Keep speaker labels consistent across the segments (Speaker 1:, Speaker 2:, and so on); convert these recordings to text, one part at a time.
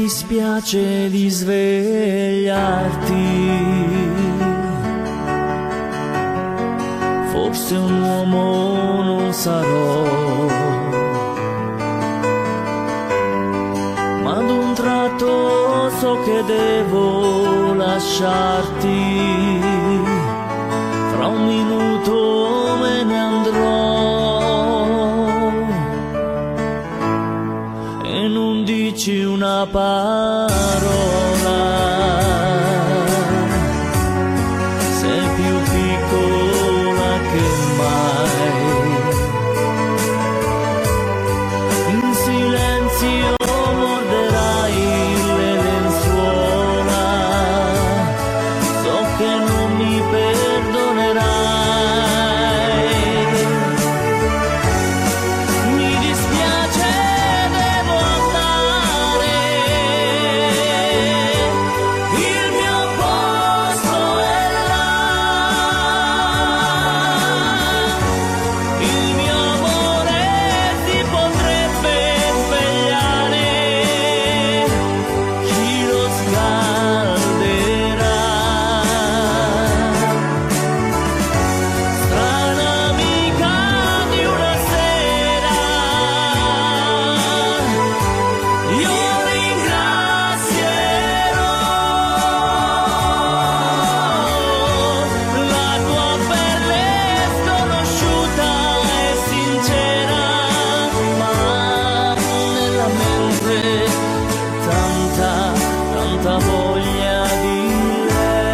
Speaker 1: dispiace di svegliarti. Forse un uomo non sarò, ma ad un tratto so che devo lasciarti. Fra un minuto me ne andrò e non dici una parola. Sei più piccola che mai. In silenzio morderai le lenzuola. So che non mi perdonerai. Mi dispiace, devo andare. Il mio posto è là. Il mio amore si potrebbe svegliare. Chi lo scalderà? Strana amica di una sera, io ringrazierò la tua pelle sconosciuta e sincera, ma nella mente tanta voglia di lei.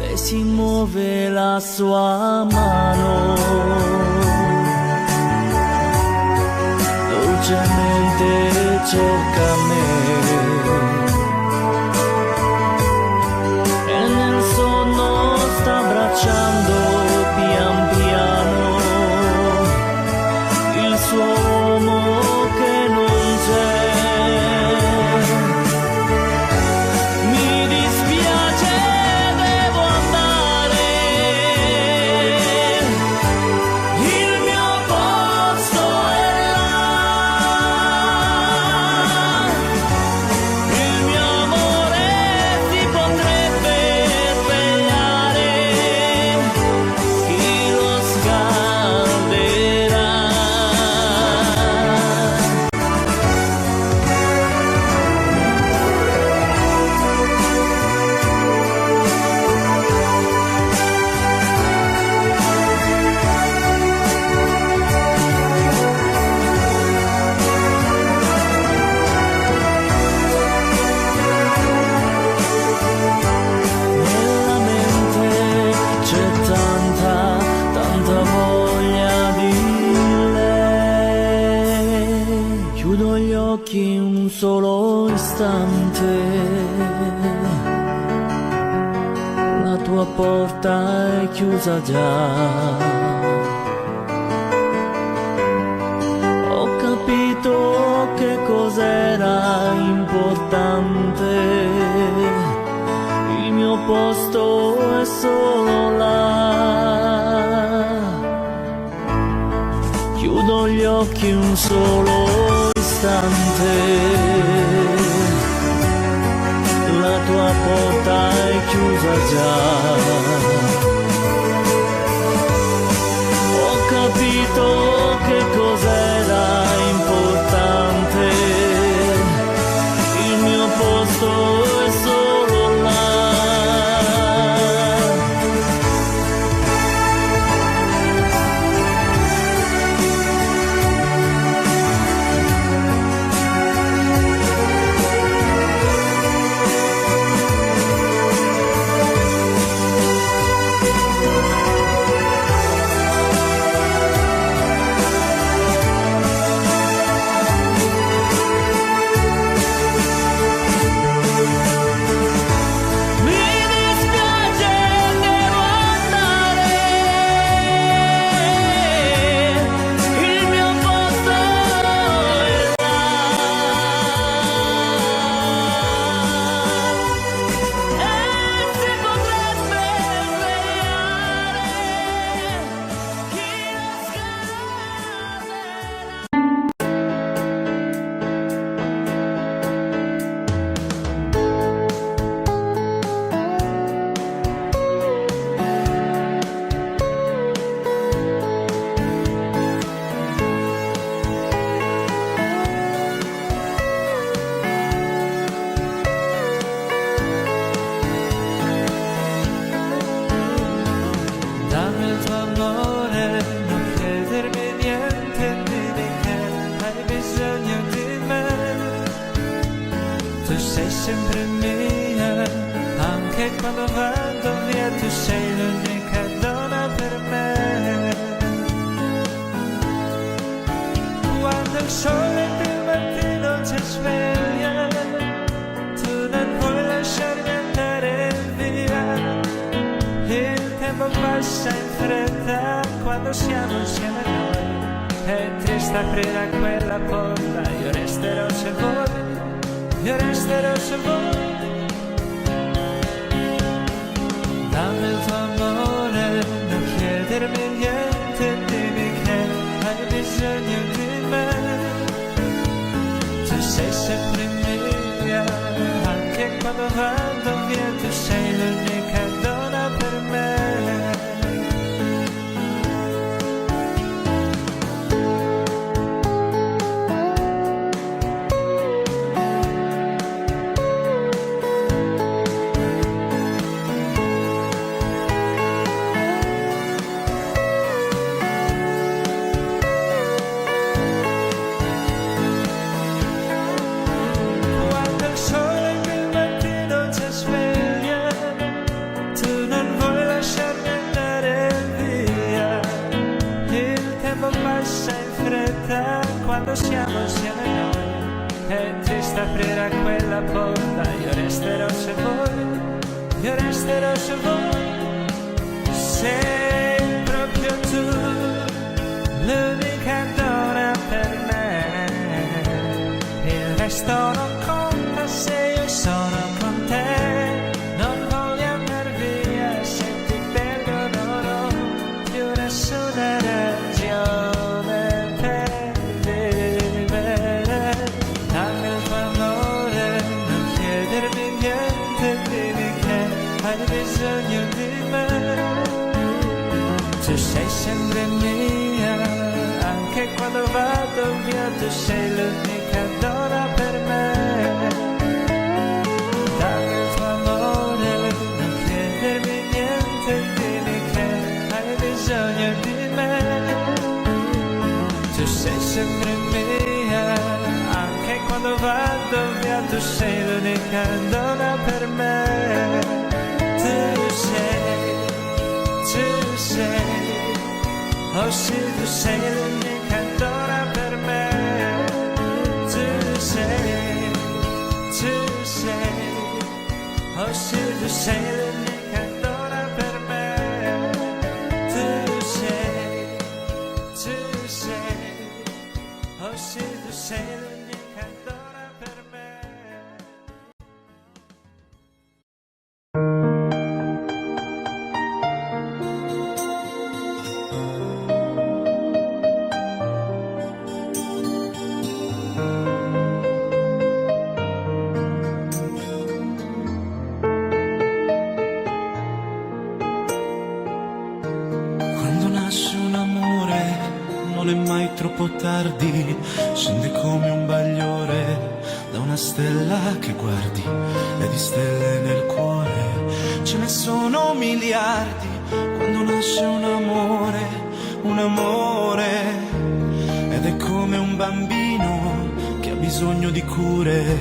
Speaker 1: Lei si muove la sua mano, dolcemente cerca me, e nel sonno sta abbracciando pian piano il suo uomo che non c'è. Mi dispiace, devo andare. Il mio posto è là. Il mio amore si potrebbe svegliare. Chi lo scalderà? Nella mente c'è tanta voglia di lei. Chiudo gli occhi un solo istante, la tua porta è chiusa già. Ho capito che cos'era importante. Il mio posto è solo là. Chiudo gli occhi un solo istante, la tua porta è chiusa già. Ho capito che cos'era importante. Il mio posto è solo là.
Speaker 2: Tu sei sempre mia, anche quando vado via, tu sei l'unica donna per me. Quando il sole del mattino ci sveglia, tu non vuoi lasciarmi andare via. Il tempo passa in fretta quando siamo insieme noi. È triste aprire a quella porta, io resterò se vuoi, io resterò se vuoi. Dammi il tuo amore, non chiedermi niente, dimmi che hai bisogno di me. Tu sei sempre mia, anche quando vado via, tu sei l'unica donna per me. Quando siamo insieme noi, è triste aprire a quella porta, io resterò se vuoi, io resterò se vuoi. Sei proprio tu, l'unica donna per me. Il resto non conta se io sono con te. Non voglio andare via, se ti perdo non ho più nessuna ragione. Hai bisogno di me. Tu sei sempre mia, anche quando vado via, tu sei l'unica donna per me. Dammi il tuo amore, non chiedermi niente, dimmi che hai bisogno di me. Tu sei sempre mia, anche quando vado via, tu sei l'unica donna per me. Tu sei, oh sì, tu sei l'unica donna per me. Tu sei, oh sì, tu sei l'unica donna per me. Tu sei, oh sì, tu sei l'unica donna per me.
Speaker 1: Troppo tardi, scende come un bagliore da una stella che guardi, e di stelle nel cuore ce ne sono miliardi. Quando nasce un amore, ed è come un bambino che ha bisogno di cure.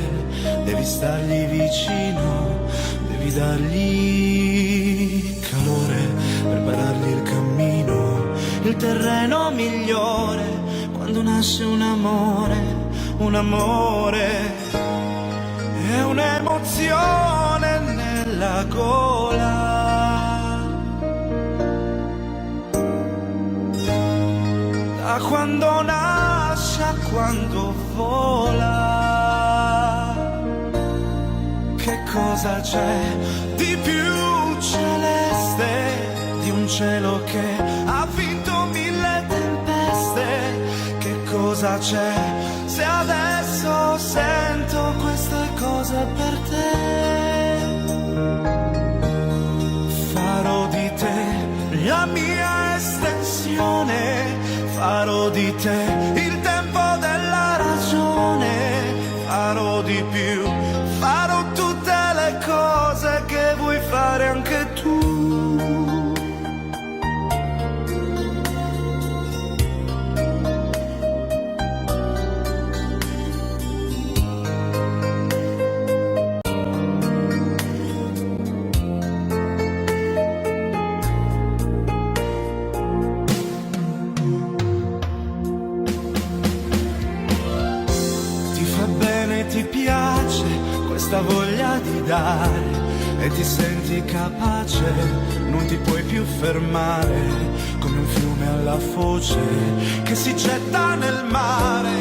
Speaker 1: Devi stargli vicino, devi dargli calore, preparargli il cammino, il terreno migliore. Quando nasce un amore è un'emozione nella gola. Da quando nasce a quando vola, che cosa c'è di più celeste di un cielo che ha vinto 1000 tempeste? Cosa c'è se adesso sento questa cosa per te? Farò di te la mia estensione, farò di te il tempo della ragione, farò di più, farò tutte le cose che vuoi fare anche tu. ti piace questa voglia di dare e ti senti capace, non ti puoi più fermare, come un fiume alla foce che si getta nel mare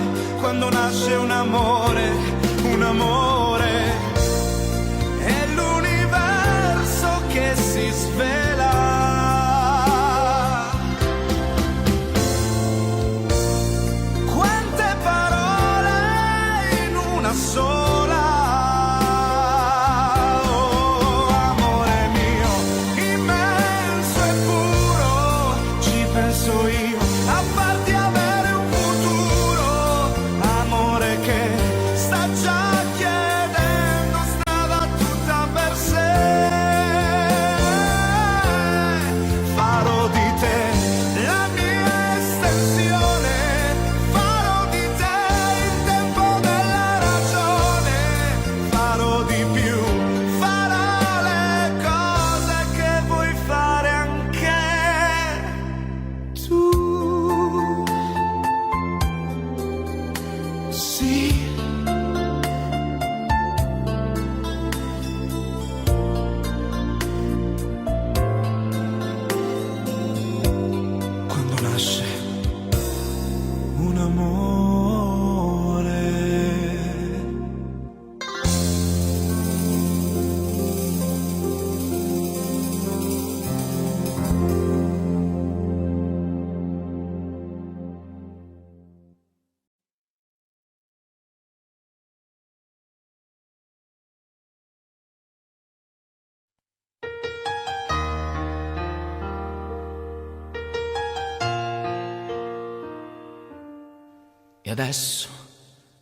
Speaker 1: quando nasce un amore, un amore. È l'universo che si svela. Quante parole in una sola. Oh, amore mio, immenso e puro, ci penso io a farti avere un futuro. Amore che sta già chiedendo strada tutta per sé. Farò di te la mia estensione, farò di te il tempo della ragione, farò di più, farò le cose che vuoi fare anche tu. Sì. Quando nasce un amore. E adesso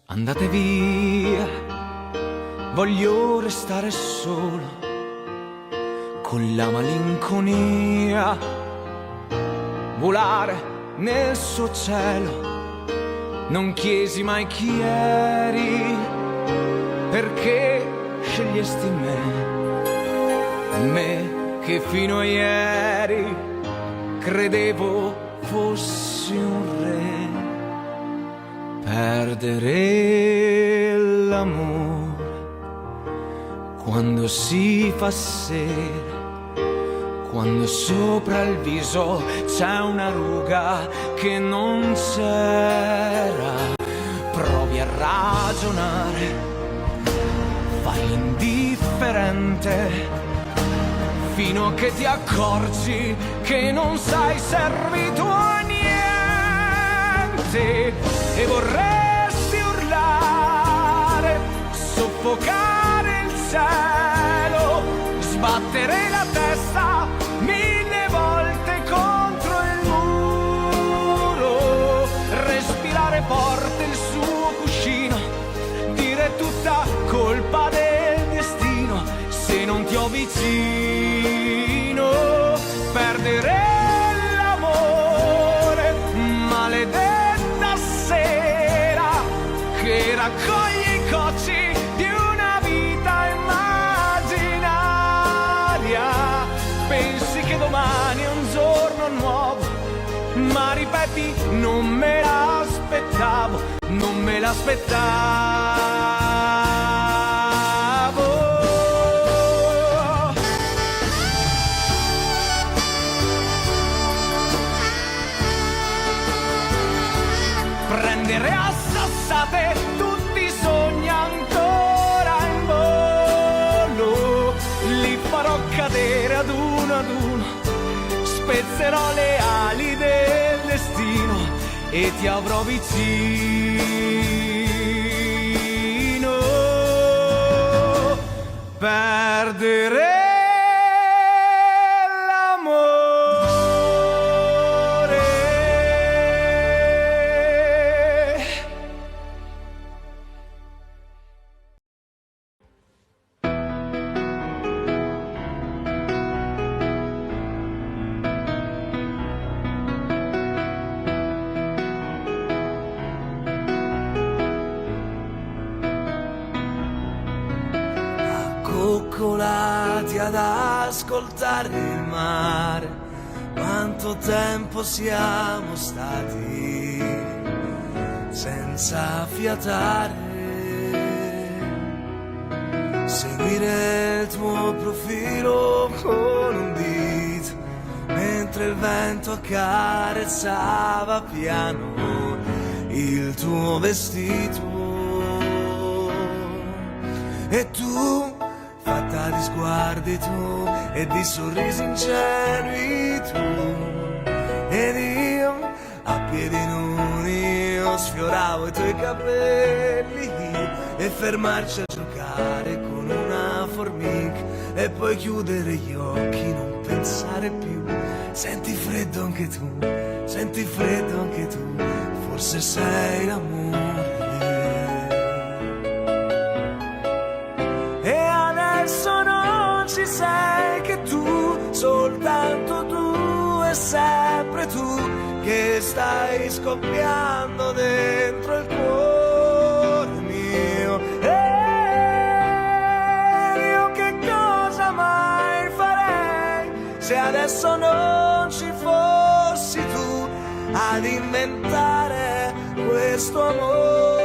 Speaker 1: andate via, voglio restare solo con la malinconia, volare nel suo cielo. Non chiesi mai chi eri, perché scegliesti me che fino a ieri credevo fossi un re. Perdere l'amore quando si fa sera, quando sopra il viso c'è una ruga che non c'era. Provi a ragionare, fai l'indifferente, fino a che ti accorgi che non sei servito a niente. E vorresti urlare, soffocare il cielo, sbattere la testa 1000 volte contro il muro, respirare forte il suo cuscino, dire tutta colpa del destino se non ti ho vicino. Perdere l'amore, maledetta sera che raccoglie i cocci di una vita immaginaria. Pensi che domani è un giorno nuovo, ma ripeti non me l'aspettavo, non me l'aspettavo. Prendere a sassate tutti i sogni ancora in volo, li farò cadere ad uno, spezzerò le ali del destino e ti avrò vicino. Perdere coccolati ad ascoltare il mare, quanto tempo siamo stati senza fiatare.
Speaker 3: seguire il tuo profilo con un dito, mentre il vento accarezzava piano il tuo vestito. E tu, fatta di sguardi tu e di sorrisi ingenui tu, ed io a piedi nudi io sfioravo i tuoi capelli, e fermarci a giocare con una formica e poi chiudere gli occhi, non pensare più. Senti freddo anche tu, senti freddo anche tu, forse sei l'amore. E adesso non ci sei che tu, soltanto tu e sempre tu, che stai scoppiando dentro il cuore mio. E io che cosa mai farei se adesso non ci fossi tu ad inventare questo amore.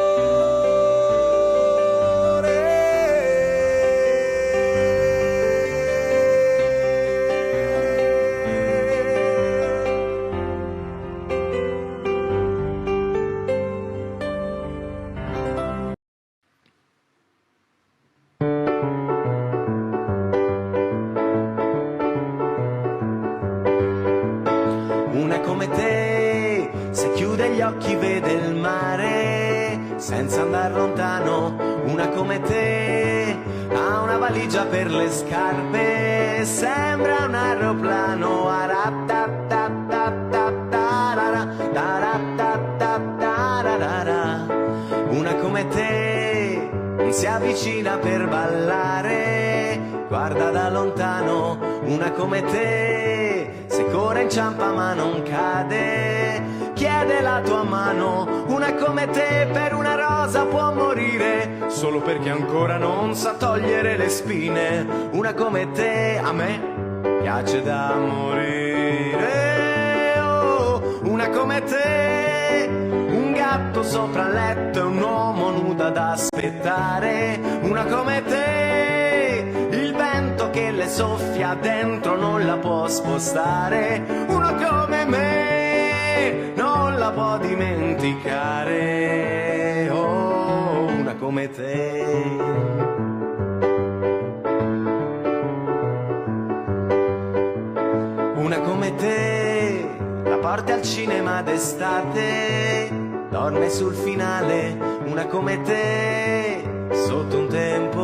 Speaker 4: Una come te, se chiude gli occhi vede il mare senza andare lontano. Una come te ha una valigia per le scarpe, sembra un aeroplano. Una come te non si avvicina per ballare, guarda da lontano. Una come te se corre inciampa ma non cade, chiede la tua mano. Una come te per una rosa può morire solo perché ancora non sa togliere le spine. Una come te a me piace da morire. Oh, una come te, un gatto sopra il letto e un uomo nudo ad aspettare. Una come te, il vento che le soffia dentro non la può spostare. Uno come me non la può dimenticare. Oh, una come te. Una come te la porti al cinema d'estate, dorme sul finale. Una come te sotto un temporale.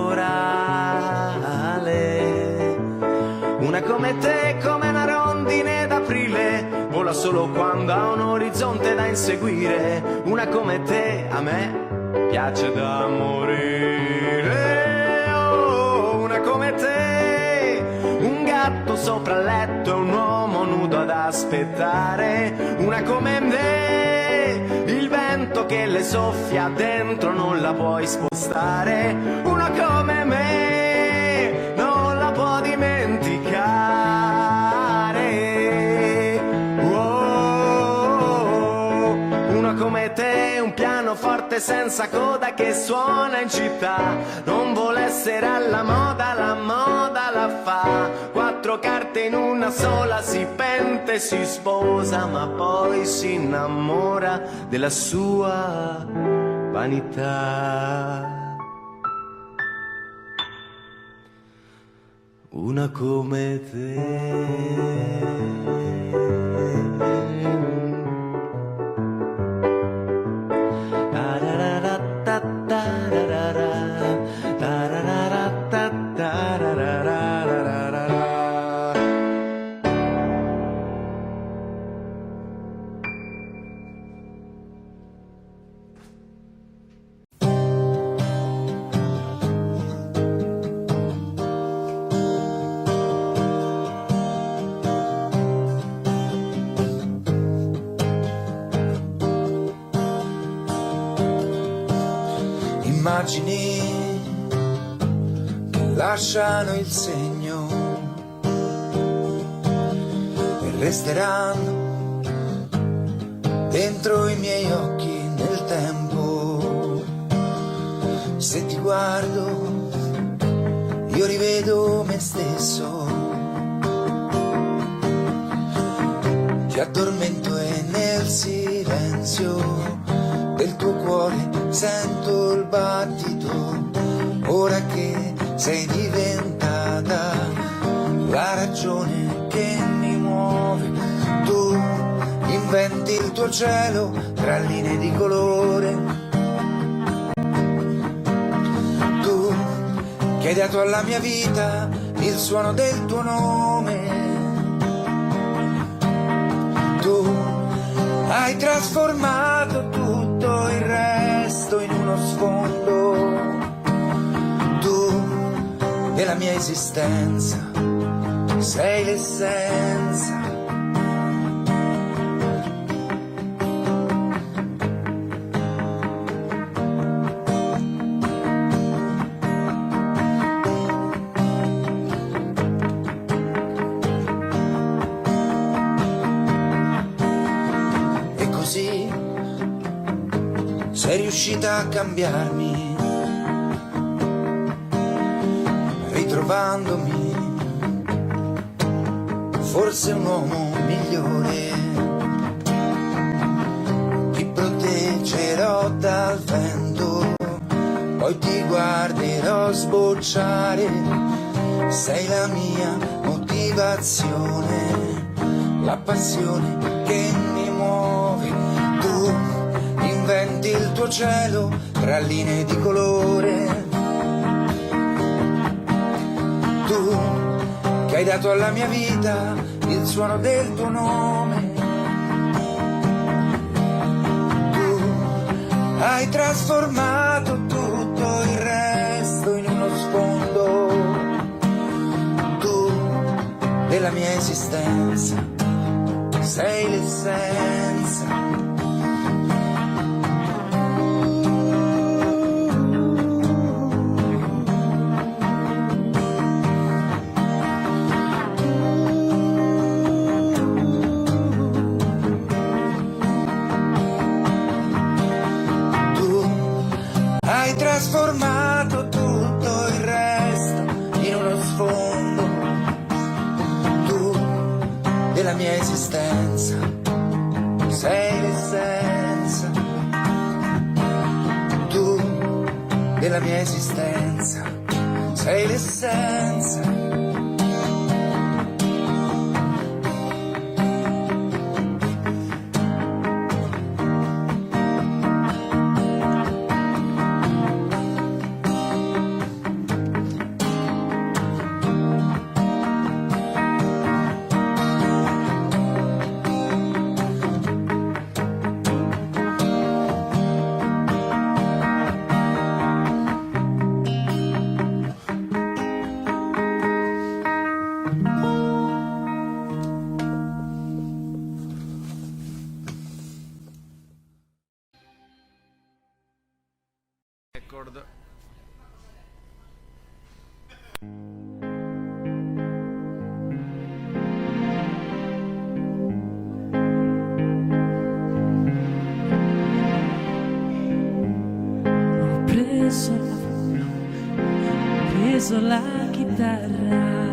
Speaker 4: Una come te come una rondine d'aprile, vola solo quando ha un orizzonte da inseguire. Una come te a me piace da morire. Oh, una come te, un gatto sopra il letto e un uomo nudo ad aspettare. Una come me, il vento che le soffia dentro non la puoi spostare. Una come me non la può dimenticare. Oh, una come te, un pianoforte senza coda che suona in città, non vuole essere alla moda, la moda la fa. Quattro carte in una sola, si pente, si sposa, ma poi si innamora della sua vanità. Una come te.
Speaker 3: Immagini che lasciano il segno e resteranno dentro i miei occhi nel tempo. Se ti guardo io rivedo me stesso. Ti addormento e nel silenzio del tuo cuore sento il battito. Ora che sei diventata la ragione che mi muove, tu inventi il tuo cielo tra linee di colore. Tu che hai dato alla mia vita il suono del tuo nome. Tu hai trasformato tutto il resto in uno sfondo. Tu della mia esistenza sei l'essenza. E così sei riuscita a cambiarmi, ritrovandomi forse un uomo migliore. Ti proteggerò dal vento, poi ti guarderò sbocciare. Sei la mia motivazione, la passione che mi muove. Tu inventi il tuo cielo tra linee di colore. Tu che hai dato alla mia vita il suono del tuo nome. Tu hai trasformato tutto il resto in uno sfondo. Tu della mia esistenza sei l'essenza. Hai trasformato tutto il resto in uno sfondo. Tu della mia esistenza sei l'essenza. Tu della mia esistenza sei l'essenza.
Speaker 5: Record.
Speaker 2: Ho preso la chitarra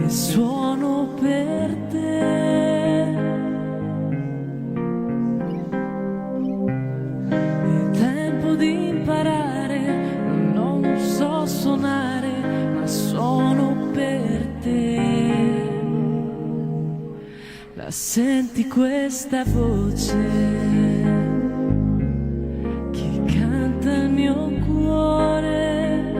Speaker 2: e suono per te. È tempo di imparare, non so suonare, ma suono per te. La senti questa voce? Il mio cuore,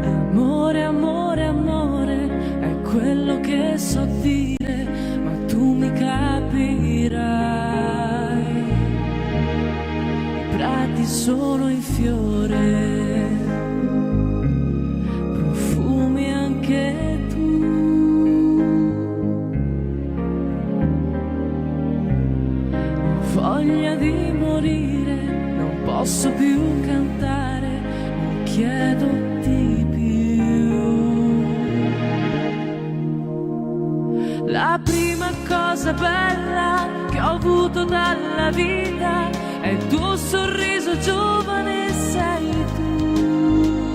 Speaker 2: amore, amore, amore, è quello che so dire, ma tu mi capirai. I prati sono in fiore, profumi anche tu. Voglia di morire, non posso più cantare, non chiedo di più. La prima cosa bella che ho avuto dalla vita è
Speaker 5: il tuo sorriso giovane sei tu.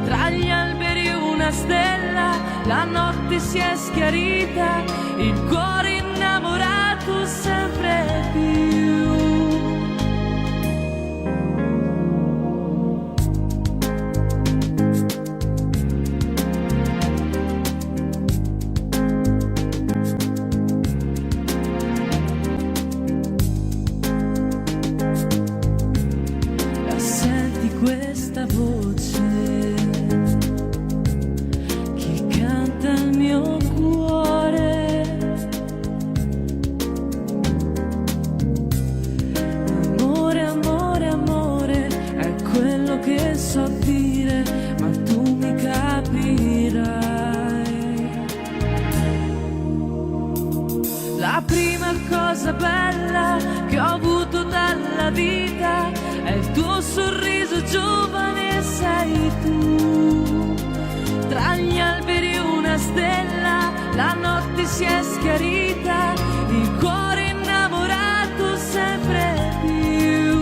Speaker 5: Tra gli alberi una stella, la notte si è schiarita, il cuore innamorato sempre più. Questa voce che canta il mio cuore, amore, amore, amore, è quello che so dire, ma tu mi capirai. La prima cosa bella che ho avuto dalla vita è il tuo sorriso giovane sei tu. Tra gli alberi una stella, la notte si è schiarita, il cuore innamorato sempre più.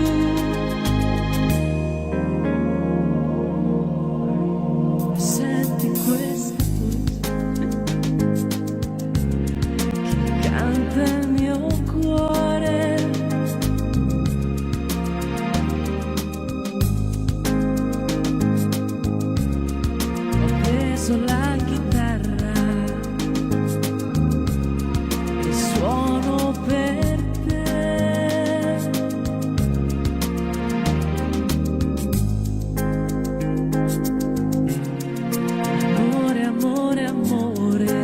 Speaker 5: Senti questa voce che canta il mio cuore. La chitarra e suono per te. Amore, amore, amore.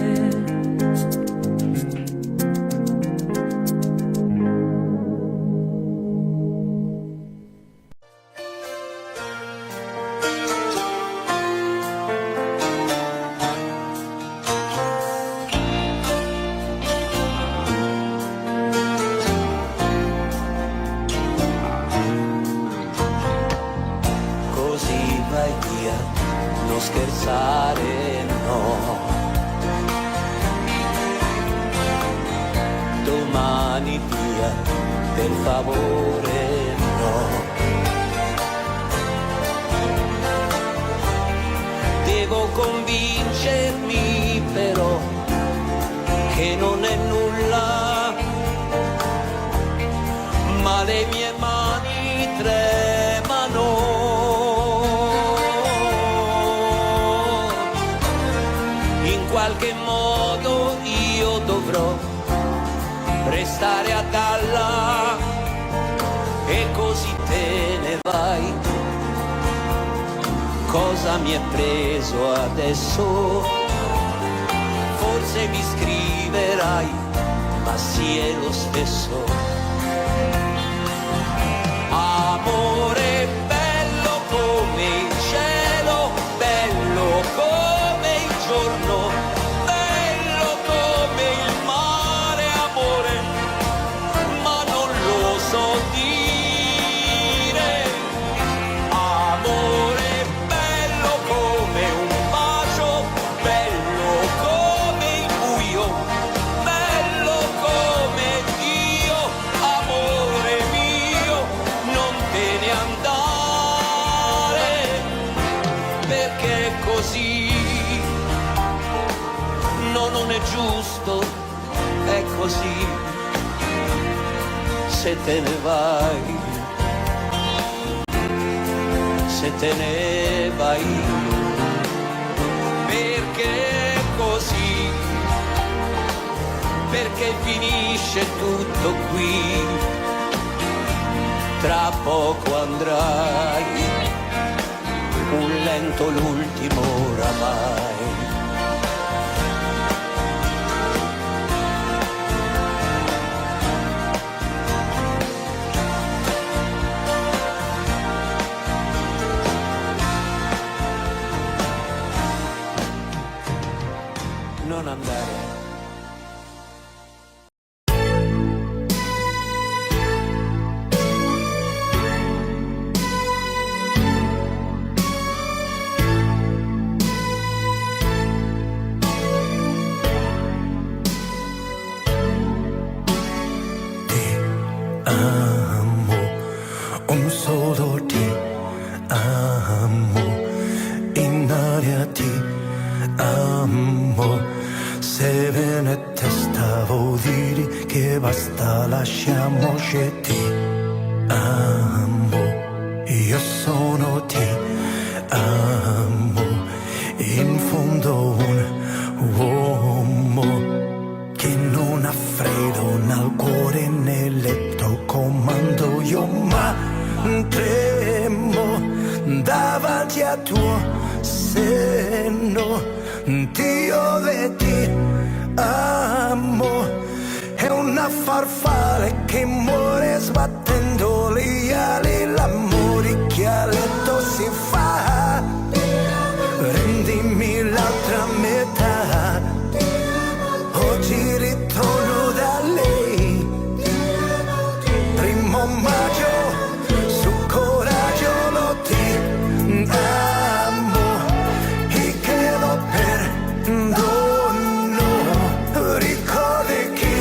Speaker 6: Non scherzare, no. Domani via, per favore, no. Devo convincermi però che non è nulla, ma le mie mani tremano. In qualche modo io dovrò restare a galla e così te ne vai. Cosa mi è preso adesso? Forse mi scriverai, ma sì è lo stesso. Amore bello come il cielo, bello come il giorno, bello come il mare, amore, ma non lo so dire. Amore bello come un bacio, bello come il buio, bello come Dio, amore mio, non te ne andare, perché così no, non è giusto, è così, se te ne vai, se te ne vai, perché così, perché finisce tutto qui, tra poco andrai, un lento l'ultimo oramai. Non andare.
Speaker 3: Amo un solo ti amo, in aria ti amo. Se viene testa vuol dire che basta, lasciamoci, ti amo. Io sono ti amo, in fondo un uomo che non ha freddo nel cuore nel letto, comando io ma tremo davanti a tuo seno. Dio ti amo, è una farfalla che muore sbattendo le ali, l'amore che a letto si fa. Rendimi l'altra metà, oggi ritorno da lei. Primo maggio, su coraggio lo ti amo, e chiedo perdono. Ricordi chi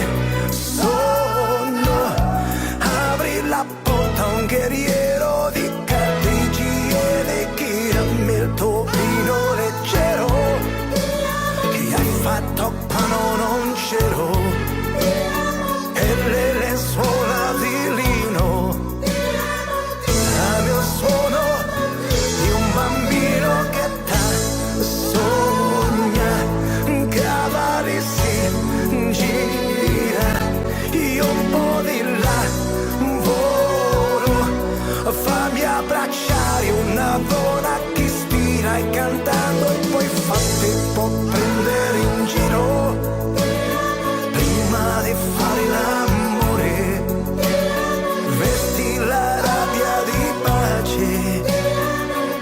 Speaker 3: sono, apri la porta a un guerriero di cartiglie di chi il topino leggero, che ha fatto pano non c'ero, e le lenzuola di lino, al mio suono di un bambino che sogna, cavalli si gira, io un po' di là volo, fammi abbracciare una donna che ispira e cantando e poi fatti può prendere in giro, prima di fare l'amore, vesti la rabbia di pace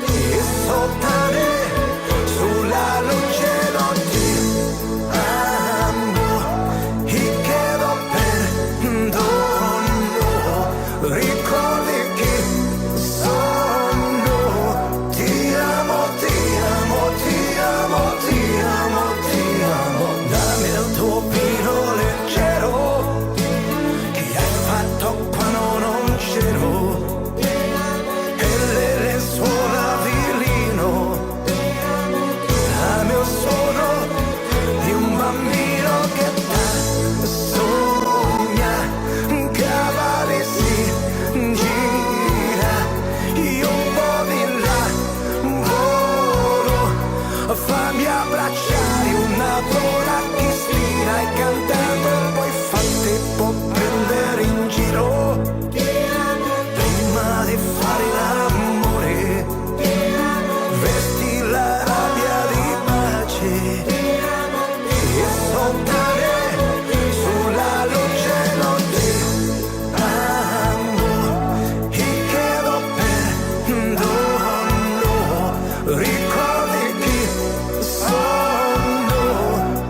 Speaker 3: e soltare sulla luce non ti amo, e chiedo perdono. Ricordi chi sono, ti amo, ti amo, ti amo, ti amo, ti amo. Dammi il tuo vino leggero, che hai fatto quando non c'ero, e le lenzuola di lino, al mio suono di un bambino che sogna, cavalli si gira, io un po' di là volo, fammi abbracciare una donna che ispira e cantando poi fatti può prendere in giro, prima di fare l'amore, vesti la rabbia di pace e soltare sulla luce non ti amo, e chiedo perdono. Ricordi chi sono,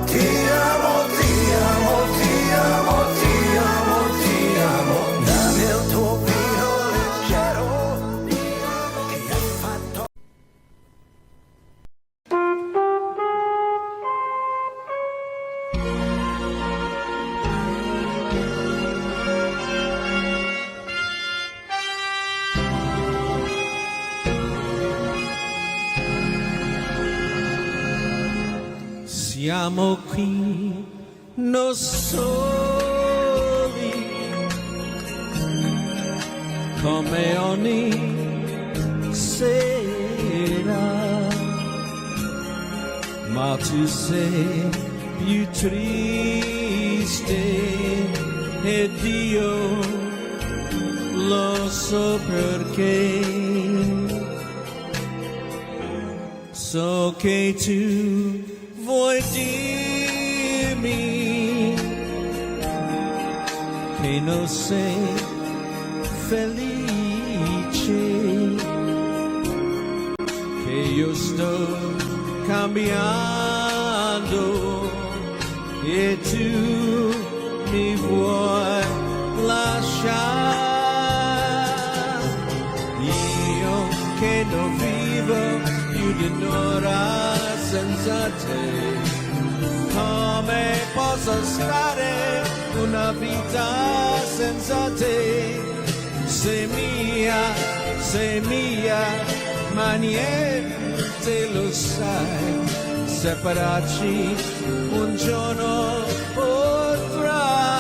Speaker 3: ti amo, ti amo, ti amo, ti amo, ti amo. Dammi il tuo vino leggero, che hai fatto.
Speaker 2: Siamo qui, noi soli, come ogni sera, ma tu sei più triste ed io lo so perché. So che tu vuoi dirmi che non sei felice, che io sto cambiando e tu mi vuoi lasciare. Io che non vivo più di un'ora senza te, come posso stare una vita senza te? sei mia, ma niente lo sai, separarci un giorno potrà.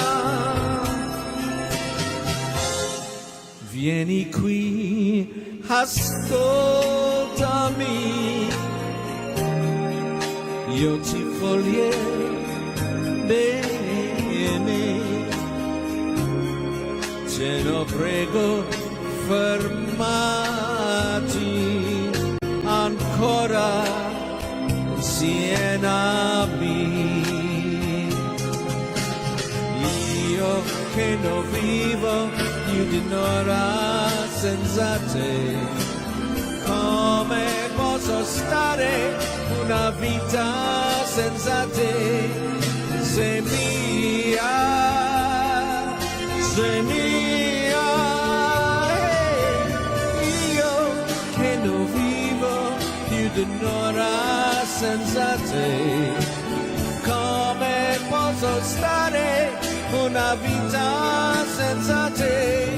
Speaker 2: Vieni qui, ascoltami, io ti voglio bene, te lo prego, fermati ancora insieme a me. Io che non vivo più di un'ora senza te, come posso stare una vita senza te? Sei mia, sei mia, io che non vivo più di un'ora senza te, come posso stare una vita senza te?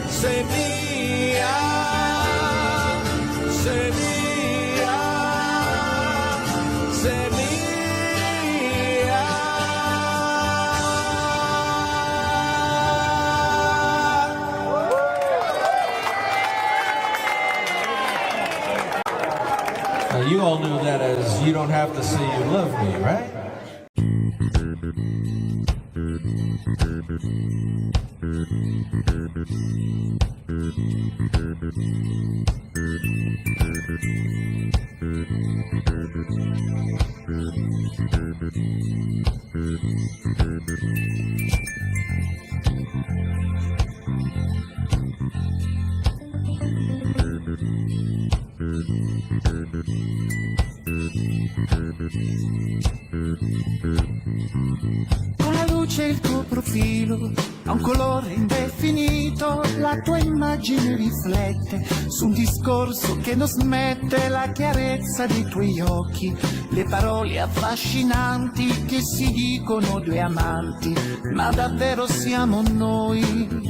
Speaker 2: Sei mia, sei mia, sei mia.
Speaker 7: You all knew that as "You Don't Have to Say You Love Me," right?
Speaker 8: Con la luce il tuo profilo ha un colore indefinito, la tua immagine riflette su un discorso che non smette, la chiarezza dei tuoi occhi, le parole affascinanti che si dicono due amanti, ma davvero siamo noi?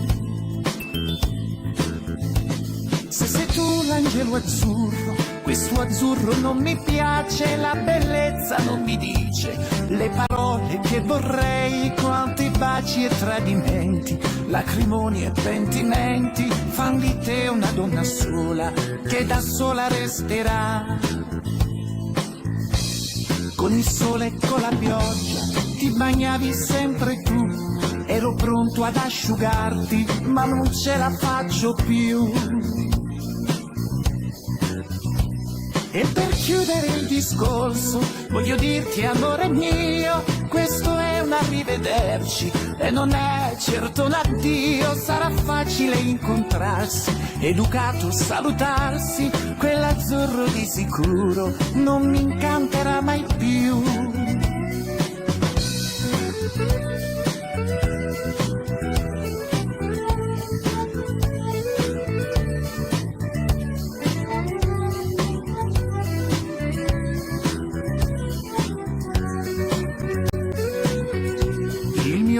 Speaker 8: Se sei tu l'angelo azzurro, questo azzurro non mi piace, la bellezza non mi dice le parole che vorrei, quanti baci e tradimenti, lacrimoni e pentimenti fan di te una donna sola che da sola resterà. Con il sole e con la pioggia ti bagnavi sempre tu, ero pronto ad asciugarti ma non ce la faccio più. E per chiudere il discorso voglio dirti, amore mio, questo è un arrivederci e non è certo un addio. Sarà facile incontrarsi, educato salutarsi, quell'azzurro di sicuro non mi incanterà mai più.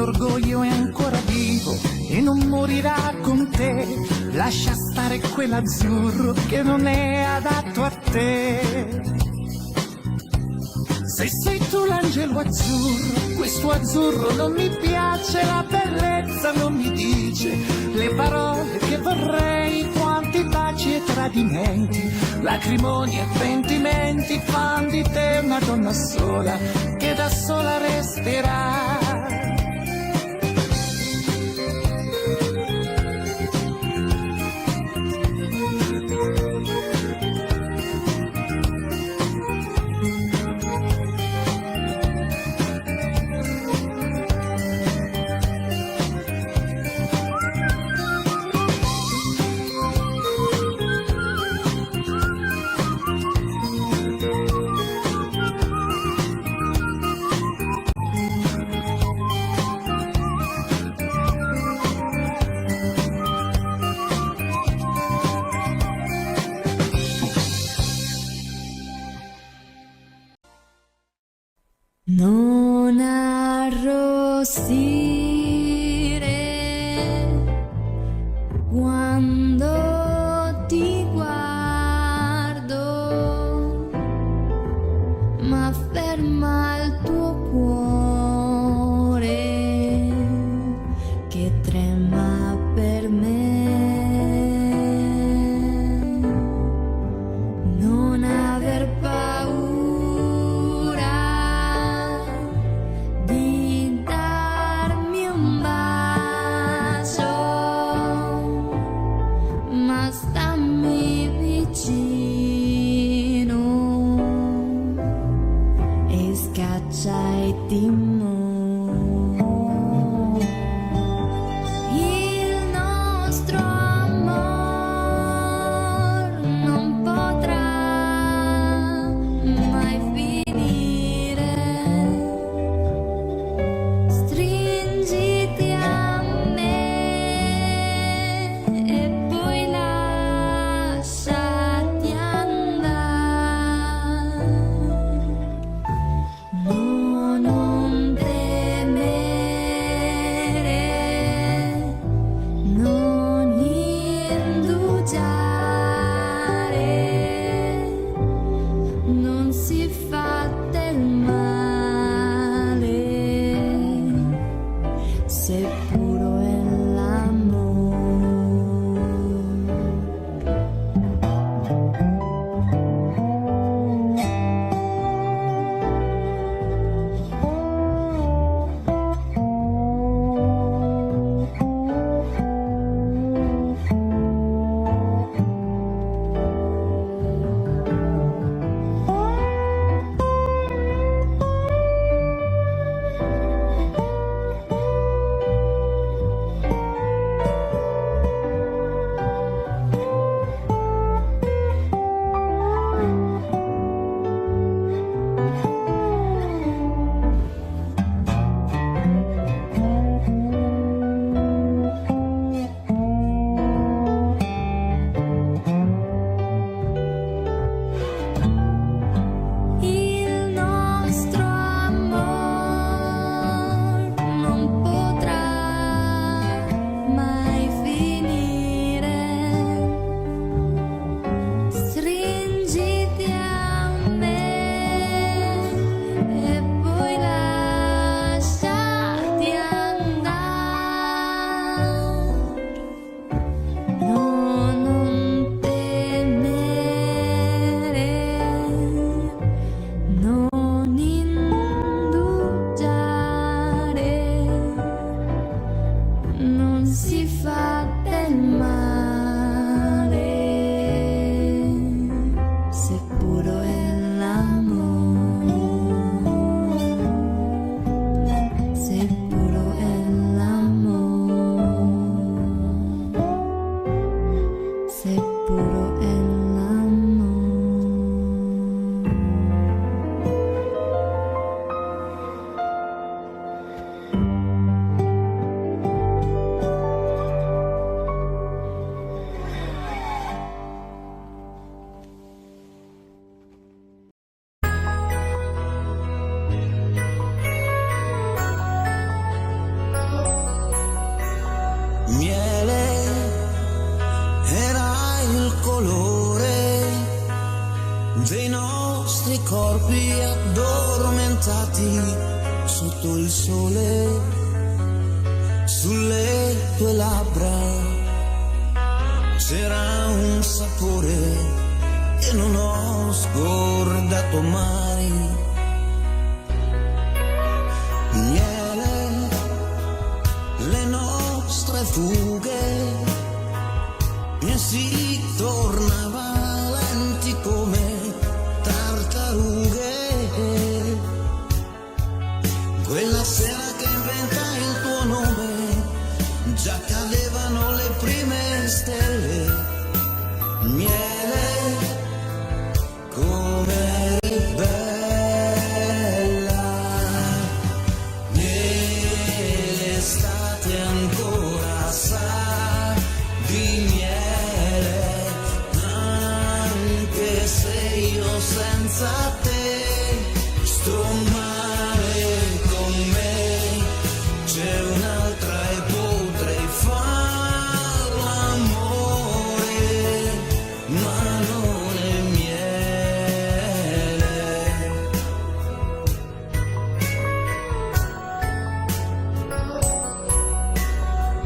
Speaker 8: Orgoglio è ancora vivo e non morirà con te, lascia stare quell'azzurro che non è adatto a te. Se sei tu l'angelo azzurro, questo azzurro non mi piace, la bellezza non mi dice le parole che vorrei, quanti baci e tradimenti, lacrimoni e pentimenti fan di te una donna sola che da sola resterà.
Speaker 5: non si fa del male se puro è l'amore, se puro è l'amore, se puro è l'amore.
Speaker 3: Miele era il colore dei nostri corpi addormentati sotto il sole, sulle tue labbra c'era un sapore che non ho scordato mai. Miele, le nostre fughe, e si tornava lenti come tartarughe. Quella sera che inventai il tuo nome, già cadevano le prime stelle. Miele, come eri bella, nell'estate ancora sa di miele, anche se io senza te sto male con me. C'è un'altra e potrei far l'amore, ma non è miele.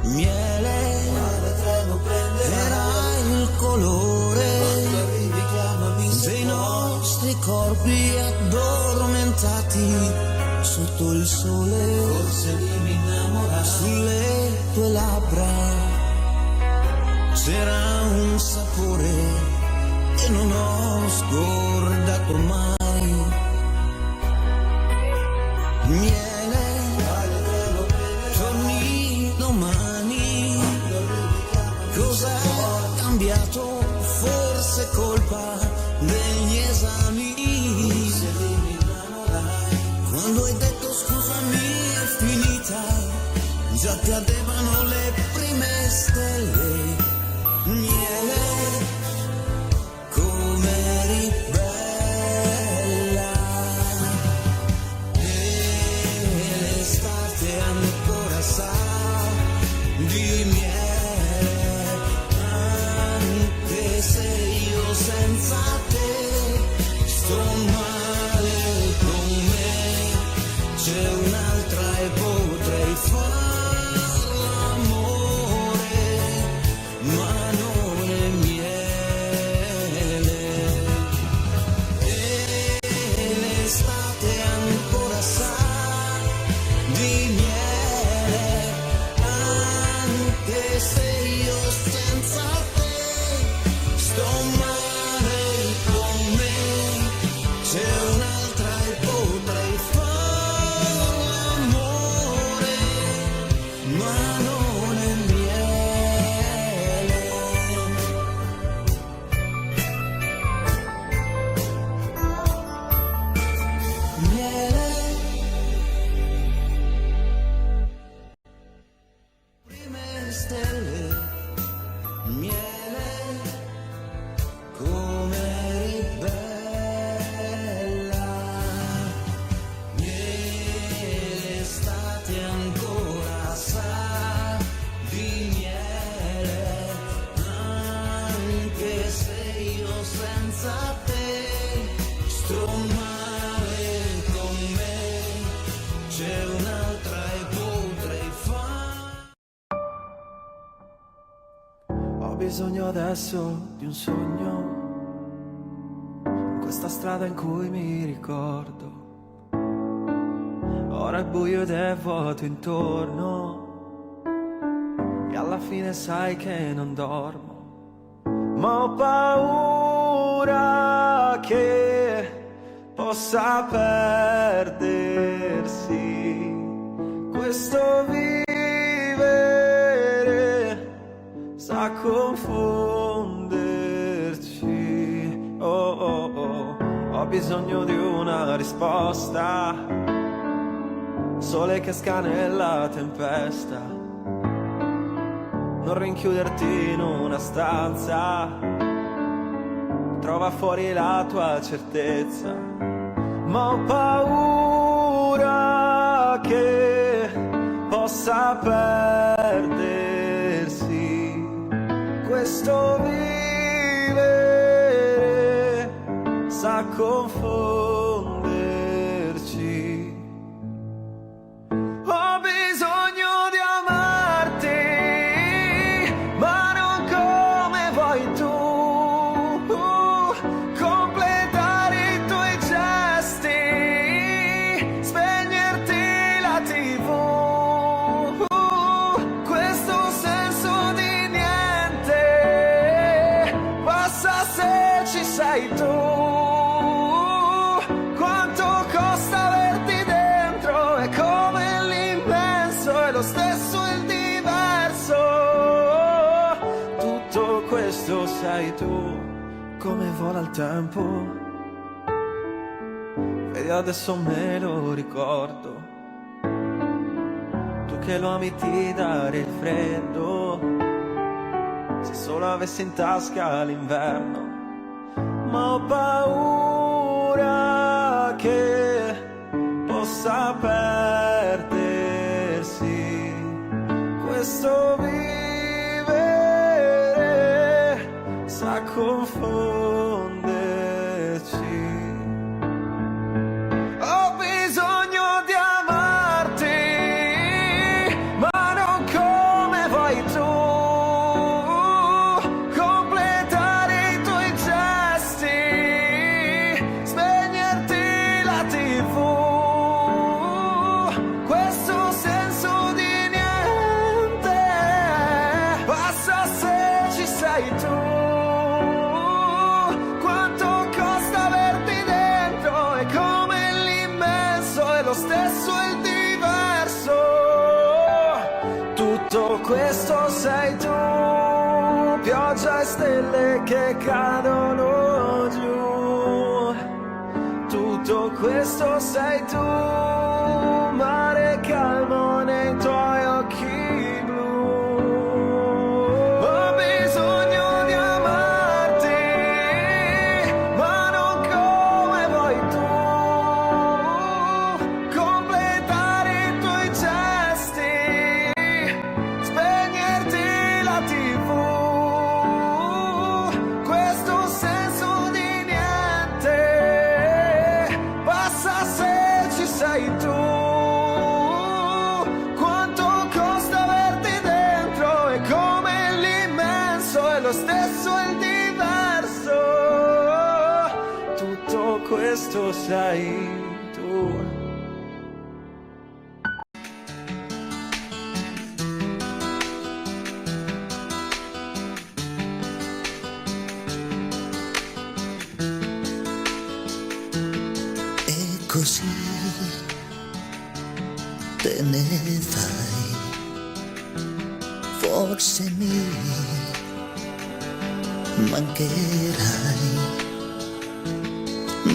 Speaker 3: Miele era il colore dei nostri corpi addormentati sotto il sole. Forse mi innamoravo. Sulle tue labbra c'era un sapore che non ho scordato mai. Miele, torni domani. Cos'è cambiato? Forse colpa degli esami. Quando hai detto scusami è finita, già cadevano le prime stelle. Miele, come eri bella, e l'estate ancora sa di miele, anche se io senza te sto male con me. C'è un'altra e potrei far l'amore, ma non è miele. E l'estate ancora sa di miele, anche se io senza te sto male con me. C'è un'altra e potrei far l'amore, ma non è miele. Miele, prime stelle. Miele, come eri bella, nell'estate ancora sa di miele, anche se io senza te sto male con me. C'è un'altra e potrei far.
Speaker 2: Ho bisogno adesso di un sogno, in questa strada in cui mi ricordo. Ora è buio ed è vuoto intorno, e alla fine sai che non dormo. Ma ho paura che possa perdersi questo vivere, sa confonderci. Oh, oh, oh. Ho bisogno di una risposta, sole che esca nella tempesta, non rinchiuderti in una stanza, trova fuori la tua certezza. Ma ho paura che possa perdersi questo vivere, sa confonderci. Ho bisogno di amarti, ma non come vuoi tu, completare i tuoi gesti, spegnerti la TV, questo senso di niente passa se ci sei tu. Quanto costa averti dentro, è come l'immenso, è lo stesso il diverso. Tutto questo sei tu, come vola il tempo. Vedi adesso me lo ricordo, tu che lo ami ti dare il freddo, se solo avessi in tasca l'inverno. Ma ho paura che possa perdersi questo vivere, sa confonderci. Ho bisogno di amarti, ma non come vuoi tu, completare i tuoi gesti, spegnerti la TV, questo senso di niente passa se ci sei tu. Quanto costa averti dentro, è come l'immenso, è lo stesso il diverso. Tutto questo sei tu, pioggia e stelle che cadono giù. Tutto questo sei tu, mare calmo nei tuoi occhi blu. Ho bisogno di amarti, ma non come vuoi tu, completare i tuoi gesti, spegnerti la TV, questo senso di niente passa se ci sei tu. Quanto costa averti dentro, è come l'immenso, è lo stesso il diverso. Tutto questo sei tu.
Speaker 9: E così te ne vai, forse mi mancherai,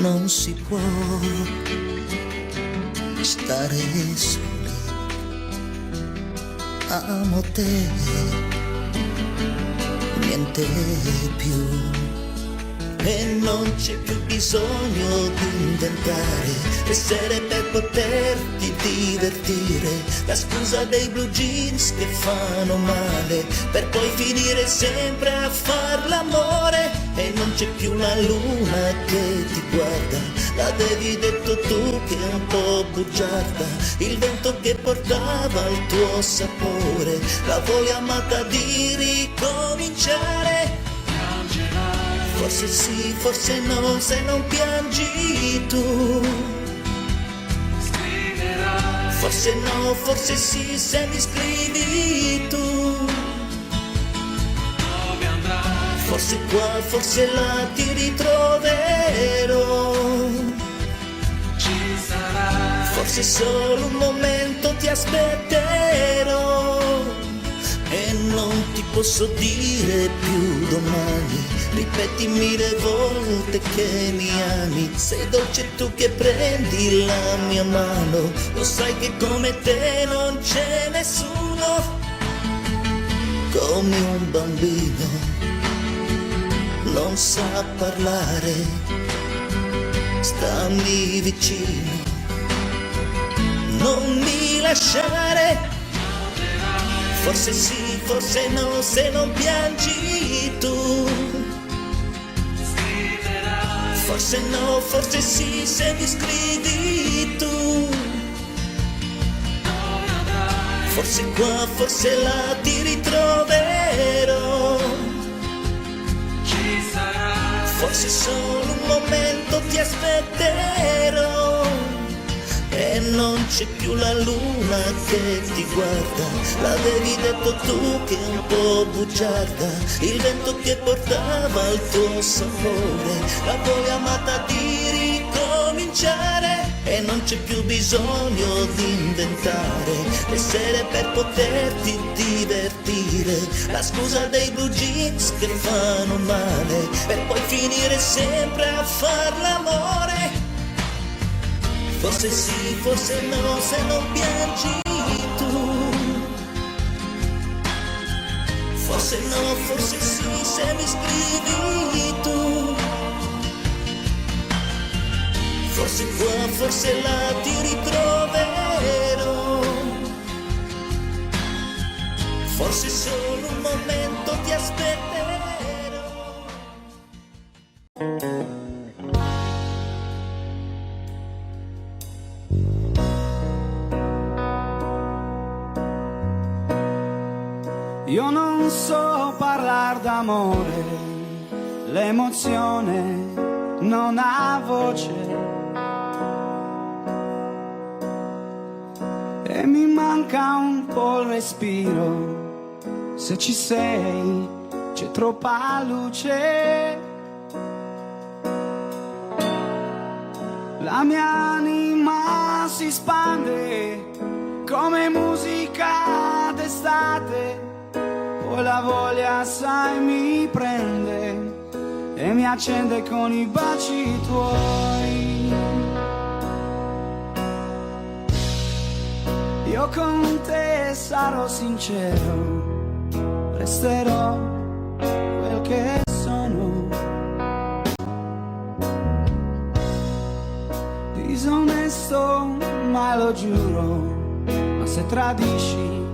Speaker 9: non si può stare soli, amo te, niente più. E non c'è più bisogno di inventare le sere per poterti divertire, la scusa dei blue jeans che fanno male, per poi finire sempre a far l'amore. E non c'è più la luna che ti guarda, l'avevi detto tu che è un po' bugiarda, il vento che portava il tuo sapore, la voglia amata di ricominciare. Forse sì, forse no, se non piangi tu. Forse no, forse sì, se mi scrivi tu. Forse qua, forse là ti ritroverò. Forse solo un momento ti aspetterò e non ti posso dire più domani. Ripeti mille volte che mi ami, sei dolce tu che prendi la mia mano. Lo sai che come te non c'è nessuno. Come un bambino non sa parlare, stammi vicino, non mi lasciare. Forse sì, forse no, se non piangi tu. Forse no, forse sì, se mi scrivi tu. Forse qua, forse là ti ritroverò. Forse solo un momento ti aspetterò. E non c'è più la luna che ti guarda. L'avevi detto tu che è un po' bugiarda. Il vento che portava il tuo sapore, la voglia amata di ricominciare. E non c'è più bisogno di inventare le sere per poterti divertire. La scusa dei blue jeans che fanno male, per poi finire sempre a far l'amore. Forse sì, forse no, se non piangi tu. Forse no, forse sì, se mi scrivi tu. Forse qua, forse là ti ritroverò. Forse solo un momento ti aspetterò.
Speaker 8: Io non so parlare d'amore, l'emozione non ha voce e mi manca un po' il respiro. Se ci sei c'è troppa luce, la mia anima si spande come musica d'estate. Poi la voglia, sai, mi prende e mi accende con i baci tuoi. Io con te sarò sincero, resterò quel che sono. Disonesto, ma lo giuro, ma se tradisci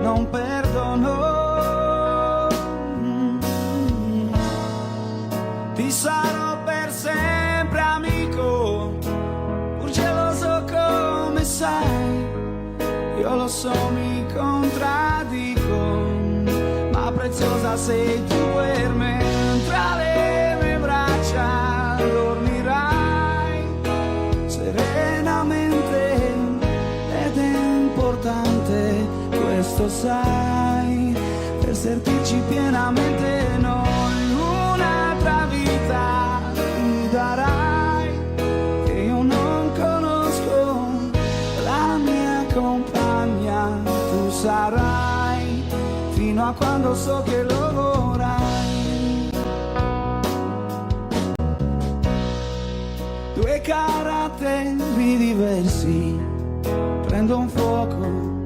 Speaker 8: non perdono. Ti sarò per sempre amico, pur geloso come sai. Io lo so, mi contraddico, ma preziosa sei tu per me. Tra le mie braccia dormirai serenamente ed è importante, questo sai, per sentirci pienamente noi. Un'altra vita mi darai che io non conosco, la mia compagna tu sarai fino a quando so che lo vorrai. Due caratteri diversi prendo un fuoco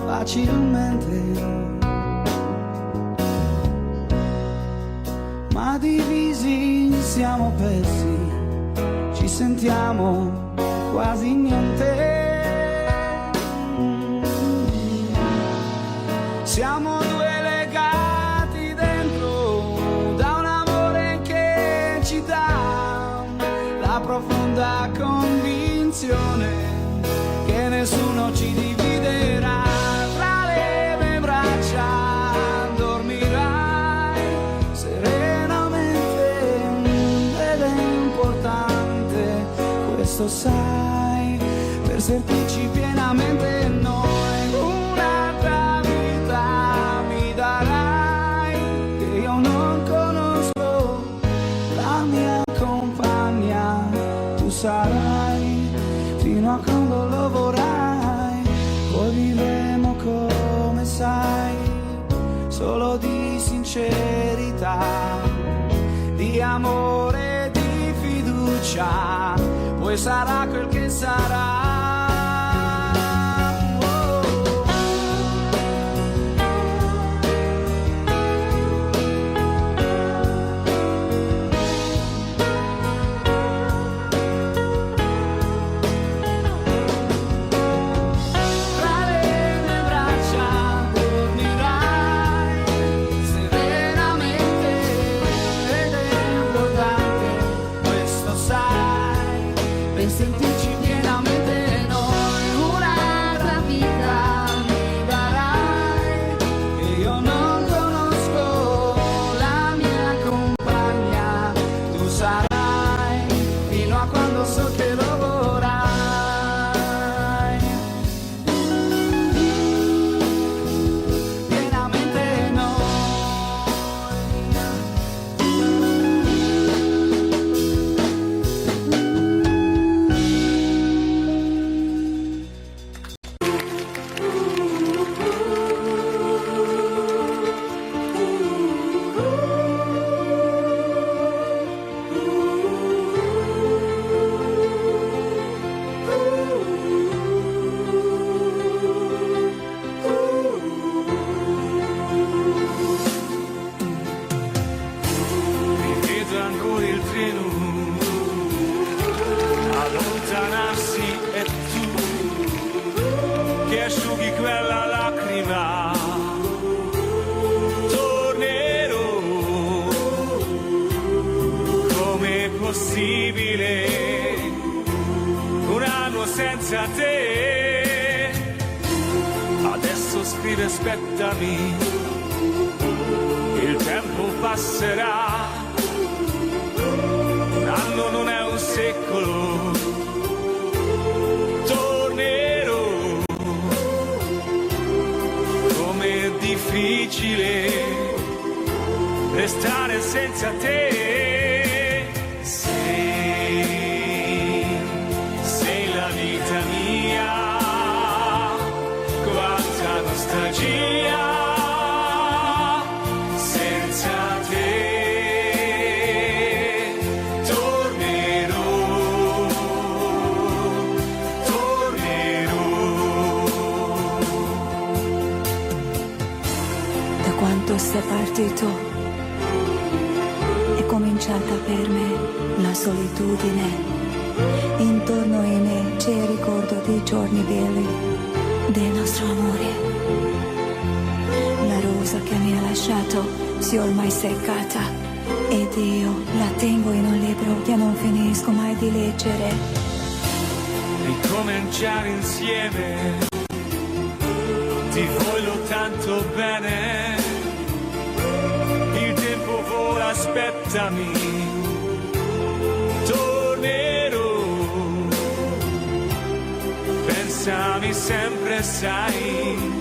Speaker 8: facilmente, ma divisi siamo persi, ci sentiamo quasi niente. Siamo due legati dentro da un amore che ci dà la profonda convinzione che nessuno ci dividerà. Tra le mie braccia dormirai serenamente ed è importante, questo sai, per sentirci pienamente noi. Un'altra vita mi darai che io non conosco,
Speaker 2: solo di sincerità, di amore, di fiducia, poi sarà quel che sarà.
Speaker 5: Sentirci pienamente noi, un'altra vita mi darai,
Speaker 2: E io non conosco la mia compagna, tu sarai fino a quando so che lo vorrai. Pienamente noi. Rivedo ancora il treno allontanarsi e tu che asciughi quella lacrima. Tornerò, com'è possibile un anno senza te? Adesso scrive aspettami, il tempo passerà, un anno non è un secolo, tornerò, com'è difficile restare senza te, sei la vita mia, quanta nostalgia.
Speaker 10: Quando sei partito è cominciata per me la solitudine. Intorno a me c'è il ricordo dei giorni belli del nostro amore. La rosa che mi ha lasciato si è ormai seccata ed io la tengo in un libro che non finisco mai di leggere.
Speaker 2: Ricominciare insieme, ti voglio tanto bene, il tempo vola, aspettami, tornerò, pensami sempre, sai,